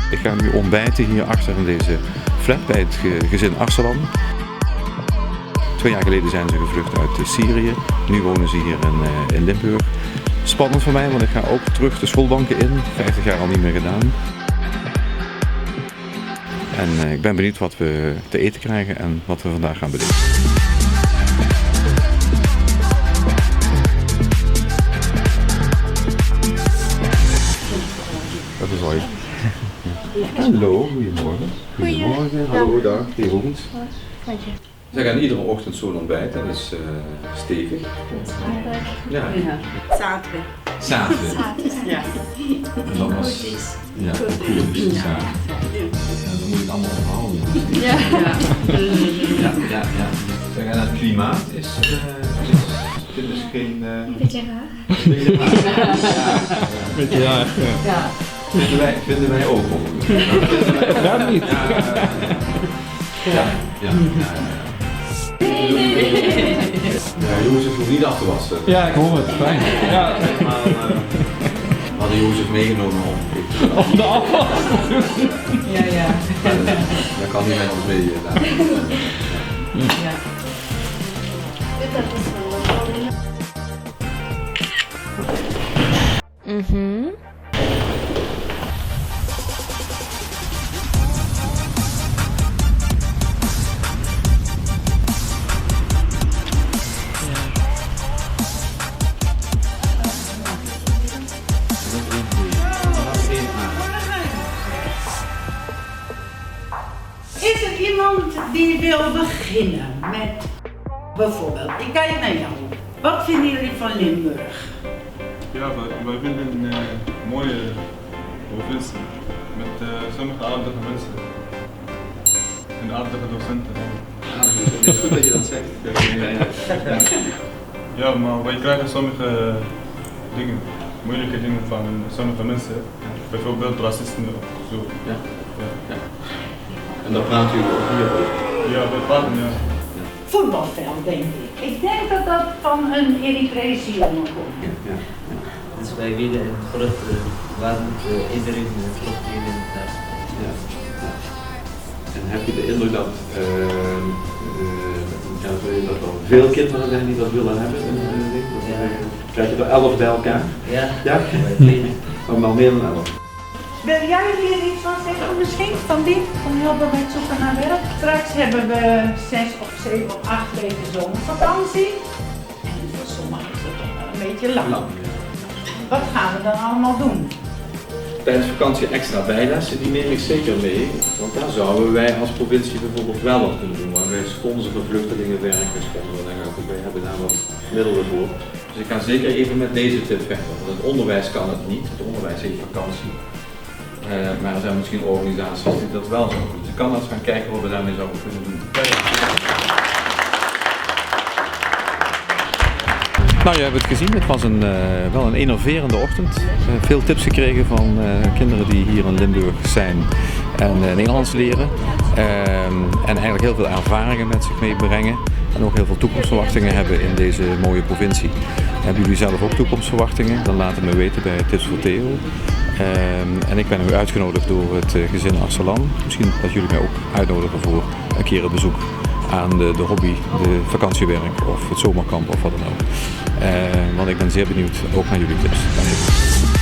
Ik ga nu ontbijten hier achter in deze flat bij het gezin Arsalan. 2 jaar geleden zijn ze gevlucht uit Syrië. Nu wonen ze hier in Limburg. Spannend voor mij, want ik ga ook terug de schoolbanken in. 50 jaar al niet meer gedaan. En ik ben benieuwd wat we te eten krijgen en wat we vandaag gaan beleven. Dat is mooi. Hallo, goedemorgen. Goedemorgen, hallo, dag, goedenavond. Ze gaan iedere ochtend zo'n ontbijten, dat is stevig. Ja. Zaterdag. Zaterdag. Ja. En dat was... Ja, koekjes, zaterdag. En dan moet ik allemaal onthouden. Ja. Ja. Zeg, en het klimaat is dit is geen... Beetje raar. Beetje raar. Ja. Vinden wij ook ongeveer. Ja, niet. Ja. Ja, jongens hoeft niet af te wassen. Ja, ik hoor het. Fijn. Ja. We hadden Jozef meegenomen om de afwas. Ja. Dan kan hij met ons mee. Ja. Dat is wel wat. Is er iemand die wil beginnen met bijvoorbeeld, ik kijk naar jou. Wat vinden jullie van Limburg? Ja, wij vinden een mooie provincie met sommige aardige mensen en aardige docenten. Het is goed dat je dat zegt. Ja, maar wij krijgen sommige dingen, moeilijke dingen van sommige mensen, bijvoorbeeld racisme of zo. Ja. En daar praat u over hier ook. Ja, we praten, ja. Voetbalveld, denk ik. Ik denk dat dat van een Eritrese jongen komt. Ja. Dus wij willen een grote land, iedereen groot willen daar. Ja. En heb je de indruk dat er veel kinderen zijn die dat willen hebben? Krijg je er 11 bij elkaar? Ja, Ja? wij willen. Maar meer dan 11. Wil jij hier iets van zeggen misschien, van die? Van helpen met zoeken naar werk? Straks hebben we 6 of 7 of 8 weken zomervakantie. En voor sommigen is dat toch wel een beetje lang. Wat gaan we dan allemaal doen? Tijdens vakantie extra bijlessen, die neem ik zeker mee. Want daar zouden wij als provincie bijvoorbeeld wel wat kunnen doen. Maar wij sponsoren vluchtelingenwerk, wij hebben daar wat middelen voor. Dus ik ga zeker even met deze tip verder. Want het onderwijs kan het niet, het onderwijs heeft vakantie. Maar er zijn misschien organisaties die dat wel zouden doen. Dus ik kan eens gaan kijken wat we daarmee zouden kunnen doen. Nou, je hebt het gezien, het was wel een enerverende ochtend. Veel tips gekregen van kinderen die hier in Limburg zijn en Nederlands leren. En eigenlijk heel veel ervaringen met zich meebrengen. En ook heel veel toekomstverwachtingen hebben in deze mooie provincie. Hebben jullie zelf ook toekomstverwachtingen? Dan laat het me weten bij Tips voor Theo. En ik ben nu uitgenodigd door het gezin Arsalan. Misschien dat jullie mij ook uitnodigen voor een keer een bezoek aan de hobby, de vakantiewerk of het zomerkamp of wat dan ook. Want ik ben zeer benieuwd ook naar jullie tips. Dank je.